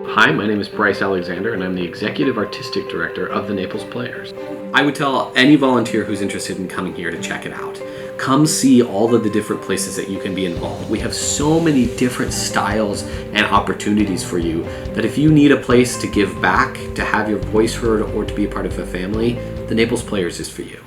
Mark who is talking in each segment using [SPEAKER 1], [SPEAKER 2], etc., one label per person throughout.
[SPEAKER 1] Hi, my name is Bryce Alexander, and I'm the Executive Artistic Director of the Naples Players.
[SPEAKER 2] I would tell any volunteer who's interested in coming here to check it out. Come see all of the different places that you can be involved. We have so many different styles and opportunities for you that if you need a place to give back, to have your voice heard, or to be a part of a family, the Naples Players is for you.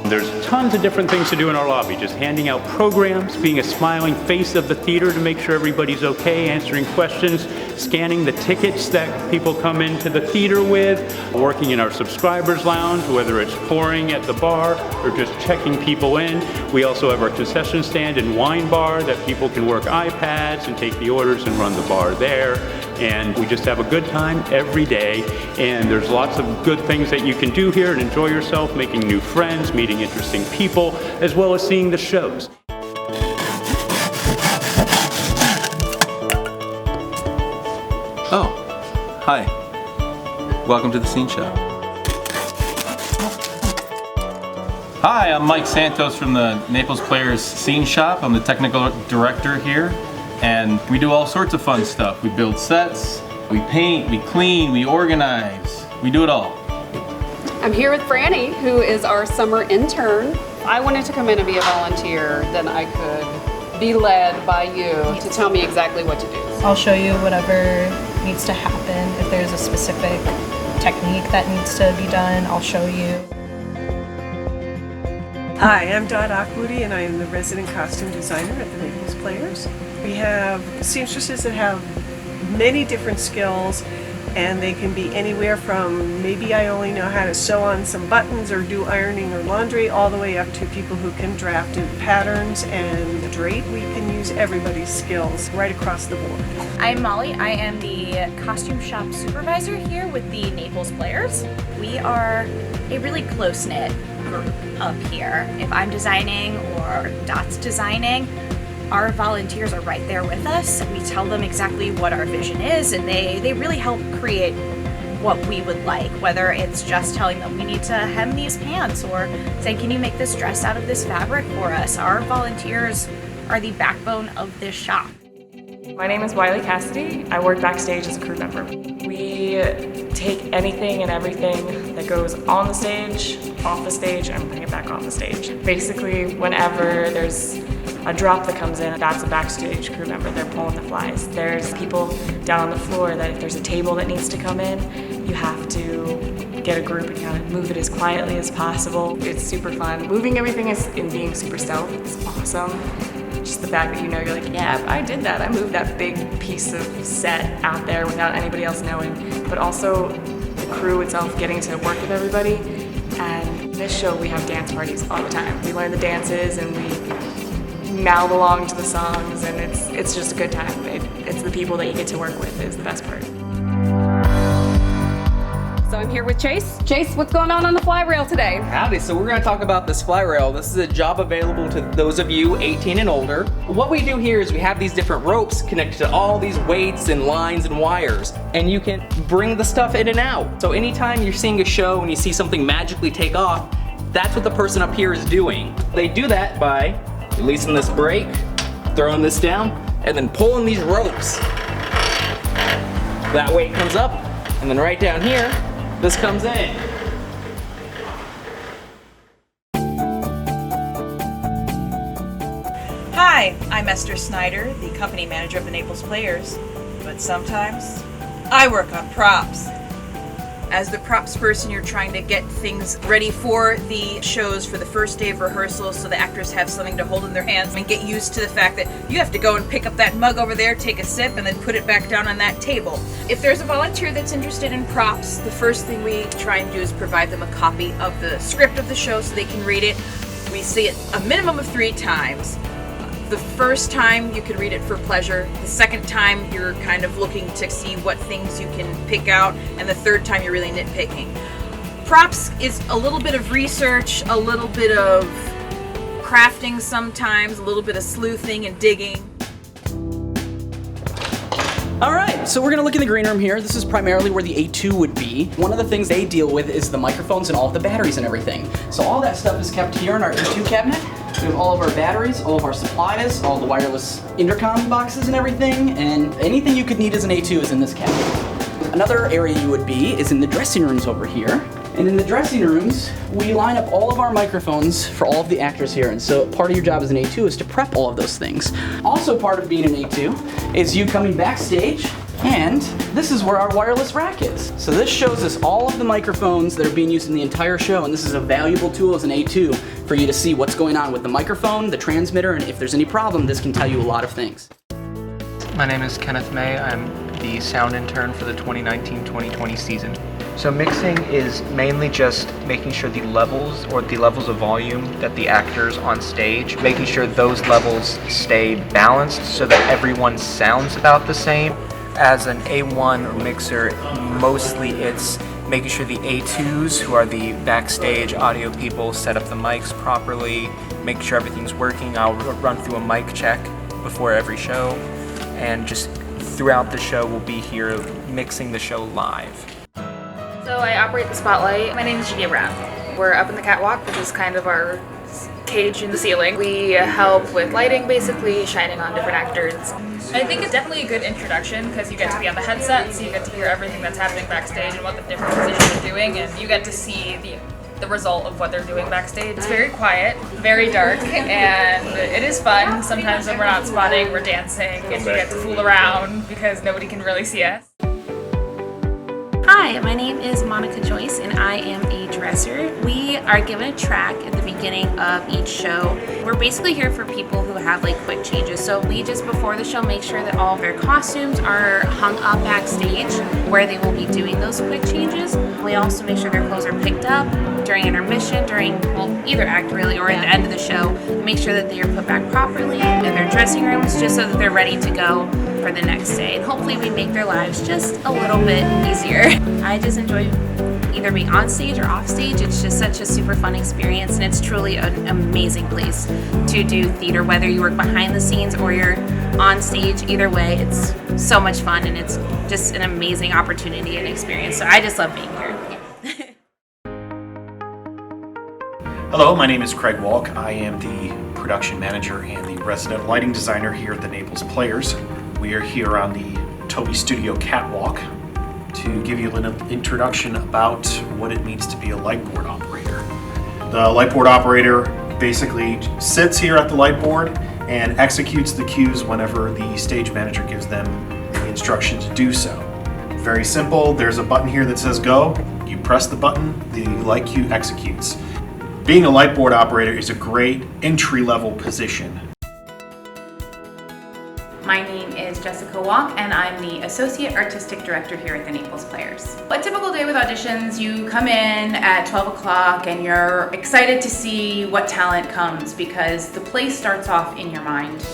[SPEAKER 3] There's tons of different things to do in our lobby, just handing out programs, being a smiling face of the theater to make sure everybody's okay, answering questions, scanning the tickets that people come into the theater with, working in our subscribers lounge, whether it's pouring at the bar or just checking people in. We also have our concession stand and wine bar that people can work iPads and take the orders and run the bar there. And we just have a good time every day, and there's lots of good things that you can do here and enjoy yourself, making new friends, meeting interesting people, as well as seeing the shows.
[SPEAKER 4] Oh, hi. Welcome to the Scene Show. Hi, I'm Mike Santos from the Naples Players Scene Shop. I'm the technical director here, and we do all sorts of fun stuff. We build sets, we paint, we clean, we organize, we do it all.
[SPEAKER 5] I'm here with Franny, who is our summer intern. If I wanted to come in and be a volunteer, then I could be led by you to tell me exactly what to do.
[SPEAKER 6] I'll show you whatever needs to happen. If there's a specific technique that needs to be done, I'll show you.
[SPEAKER 7] Hi, I'm Dot Akwudi, and I am the resident costume designer at the Naples Players. We have seamstresses that have many different skills, and they can be anywhere from maybe I only know how to sew on some buttons or do ironing or laundry, all the way up to people who can draft in patterns and drape. We can use everybody's skills right across the board.
[SPEAKER 8] I'm Molly. I am the costume shop supervisor here with the Naples Players. We are a really close-knit group up here. If I'm designing or Dot's designing, our volunteers are right there with us. We tell them exactly what our vision is, and they really help create what we would like, whether it's just telling them we need to hem these pants or saying, can you make this dress out of this fabric for us? Our volunteers are the backbone of this shop.
[SPEAKER 9] My name is Wiley Cassidy. I work backstage as a crew member. We take anything and everything that goes on the stage, off the stage, and bring it back on the stage. Basically, whenever there's a drop that comes in, that's a backstage crew member. They're pulling the flies. There's people down on the floor that if there's a table that needs to come in, you have to get a group and kind of move it as quietly as possible. It's super fun. Moving everything and being super stealth is awesome. Just the fact that you know, you're like, yeah, I did that. I moved that big piece of set out there without anybody else knowing. But also the crew itself getting to work with everybody. And this show, we have dance parties all the time. We learn the dances and we mouth along to the songs, and it's just a good time. It's the people that you get to work with is the best part.
[SPEAKER 5] So I'm here with Chase. Chase, what's going on the fly rail today?
[SPEAKER 10] Howdy, so we're going to talk about this fly rail. This is a job available to those of you 18 and older. What we do here is we have these different ropes connected to all these weights and lines and wires, and you can bring the stuff in and out. So anytime you're seeing a show and you see something magically take off, that's what the person up here is doing. They do that by releasing this brake, throwing this down, and then pulling these ropes. That weight comes up, and then right down here, this comes in.
[SPEAKER 11] Hi, I'm Esther Snyder, the company manager of the Naples Players, but sometimes I work on props. As the props person, you're trying to get things ready for the shows for the first day of rehearsal so the actors have something to hold in their hands and get used to the fact that you have to go and pick up that mug over there, take a sip, and then put it back down on that table. If there's a volunteer that's interested in props, the first thing we try and do is provide them a copy of the script of the show so they can read it. We see it a minimum of 3 times. The first time you can read it for pleasure, the second time you're kind of looking to see what things you can pick out, and the third time you're really nitpicking. Props is a little bit of research, a little bit of crafting sometimes, a little bit of sleuthing and digging.
[SPEAKER 10] Alright, so we're going to look in the green room here. This is primarily where the A2 would be. One of the things they deal with is the microphones and all of the batteries and everything. So all that stuff is kept here in our A2 cabinet. We have all of our batteries, all of our supplies, all the wireless intercom boxes and everything, and anything you could need as an A2 is in this cabinet. Another area you would be is in the dressing rooms over here. And in the dressing rooms, we line up all of our microphones for all of the actors here. And so part of your job as an A2 is to prep all of those things. Also part of being an A2 is you coming backstage, and this is where our wireless rack is. So this shows us all of the microphones that are being used in the entire show, and this is a valuable tool as an A2 for you to see what's going on with the microphone, the transmitter, and if there's any problem, this can tell you a lot of things.
[SPEAKER 12] My name is Kenneth May. I'm the sound intern for the 2019-2020 season. So mixing is mainly just making sure the levels of volume that the actors on stage, making sure those levels stay balanced so that everyone sounds about the same. As an A1 mixer, mostly it's making sure the A2s, who are the backstage audio people, set up the mics properly, make sure everything's working. I'll run through a mic check before every show, and just throughout the show we'll be here mixing the show live.
[SPEAKER 13] So I operate the spotlight. My name is Gia Brown. We're up in the catwalk, which is kind of our cage in the ceiling. We help with lighting, basically, shining on different actors.
[SPEAKER 14] I think it's definitely a good introduction because you get to be on the headset, so you get to hear everything that's happening backstage and what the different musicians are doing, and you get to see the result of what they're doing backstage. It's very quiet, very dark, and it is fun. Sometimes when we're not spotting, we're dancing, and we get to fool around because nobody can really see us.
[SPEAKER 15] Hi, my name is Monica Joyce and I am a dresser. We are given a track at the beginning of each show. We're basically here for people who have like quick changes. So we just before the show make sure that all of their costumes are hung up backstage where they will be doing those quick changes. We also make sure their clothes are picked up during intermission, during, well, either act really or at the end of the show. Make sure that they are put back properly in their dressing rooms just so that they're ready to go for the next day. And hopefully we make their lives just a little bit easier. I just enjoy either being on stage or off stage. It's just such a super fun experience, and it's truly an amazing place to do theater, whether you work behind the scenes or you're on stage. Either way, it's so much fun, and it's just an amazing opportunity and experience. So I just love being here.
[SPEAKER 16] Hello, my name is Craig Walk. I am the production manager and the resident lighting designer here at the Naples Players. We are here on the Toby Studio Catwalk to give you an introduction about what it means to be a light board operator. The light board operator basically sits here at the light board and executes the cues whenever the stage manager gives them the instruction to do so. Very simple. There's a button here that says go. You press the button, the light cue executes. Being a light board operator is a great entry-level position.
[SPEAKER 17] My name is Jessica Walk, and I'm the Associate Artistic Director here at the Naples Players. A typical day with auditions, you come in at 12 o'clock and you're excited to see what talent comes because the play starts off in your mind.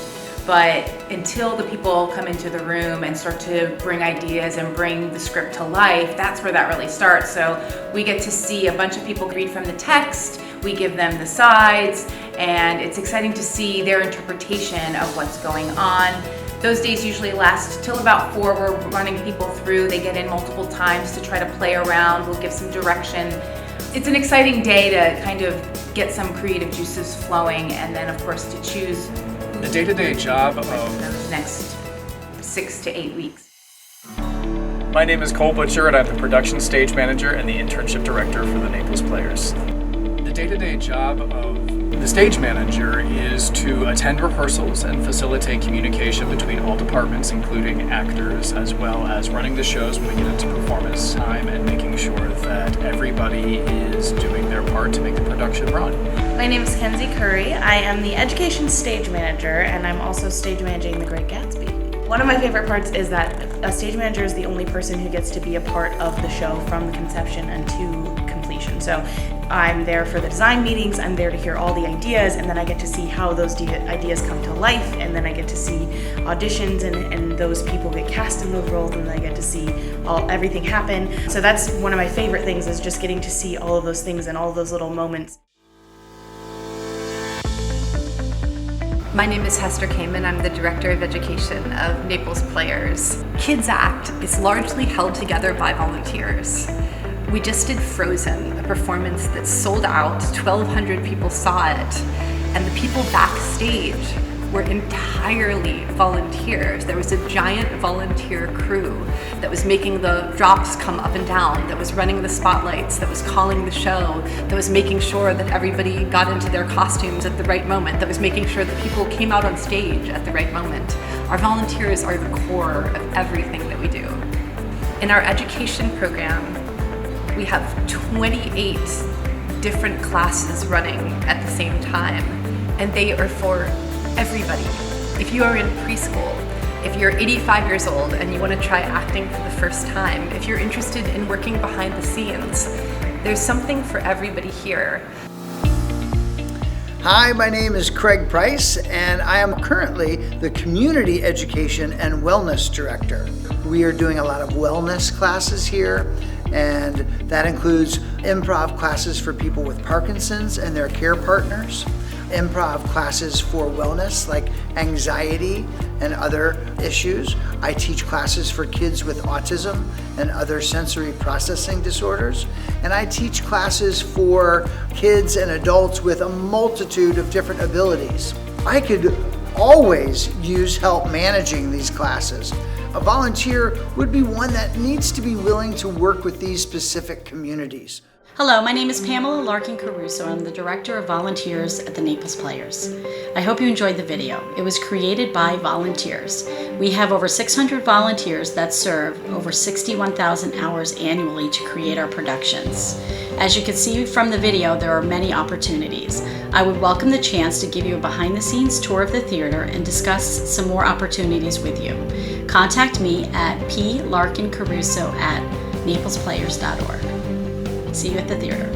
[SPEAKER 17] But until the people come into the room and start to bring ideas and bring the script to life, that's where that really starts. So we get to see a bunch of people read from the text, we give them the sides, and it's exciting to see their interpretation of what's going on. Those days usually last till about 4. We're running people through. They get in multiple times to try to play around. We'll give some direction. It's an exciting day to kind of get some creative juices flowing, and then of course to choose
[SPEAKER 18] the day-to-day job of
[SPEAKER 17] those next 6 to 8 weeks.
[SPEAKER 18] My name is Cole Butcher, and I'm the production stage manager and the internship director for the Naples Players. The day-to-day job of the stage manager is to attend rehearsals and facilitate communication between all departments, including actors, as well as running the shows when we get into performance time and making sure that everybody is doing their part to make the production run.
[SPEAKER 15] My name is Kenzie Curry. I am the education stage manager, and I'm also stage managing The Great Gatsby. One of my favorite parts is that a stage manager is the only person who gets to be a part of the show from the conception and to completion. So I'm there for the design meetings, I'm there to hear all the ideas, and then I get to see how those ideas come to life, and then I get to see auditions and those people get cast in those roles, and then I get to see everything happen. So that's one of my favorite things, is just getting to see all of those things and all of those little moments.
[SPEAKER 19] My name is Hester Kamen. I'm the Director of Education of Naples Players. Kids Act is largely held together by volunteers. We just did Frozen, a performance that sold out. 1,200 people saw it. And the people backstage were entirely volunteers. There was a giant volunteer crew that was making the drops come up and down, that was running the spotlights, that was calling the show, that was making sure that everybody got into their costumes at the right moment, that was making sure that people came out on stage at the right moment. Our volunteers are the core of everything that we do. In our education program, we have 28 different classes running at the same time, and they are for everybody. If you are in preschool, if you're 85 years old and you want to try acting for the first time, if you're interested in working behind the scenes, there's something for everybody here.
[SPEAKER 20] Hi, my name is Craig Price, and I am currently the Community Education and Wellness Director. We are doing a lot of wellness classes here, and that includes improv classes for people with Parkinson's and their care partners, improv classes for wellness like anxiety and other issues. I teach classes for kids with autism and other sensory processing disorders. And I teach classes for kids and adults with a multitude of different abilities. I could always use help managing these classes. A volunteer would be one that needs to be willing to work with these specific communities.
[SPEAKER 21] Hello, my name is Pamela Larkin Caruso. I'm the Director of Volunteers at the Naples Players. I hope you enjoyed the video. It was created by volunteers. We have over 600 volunteers that serve over 61,000 hours annually to create our productions. As you can see from the video, there are many opportunities. I would welcome the chance to give you a behind-the-scenes tour of the theater and discuss some more opportunities with you. Contact me at plarkincaruso@naplesplayers.org. See you at the theater.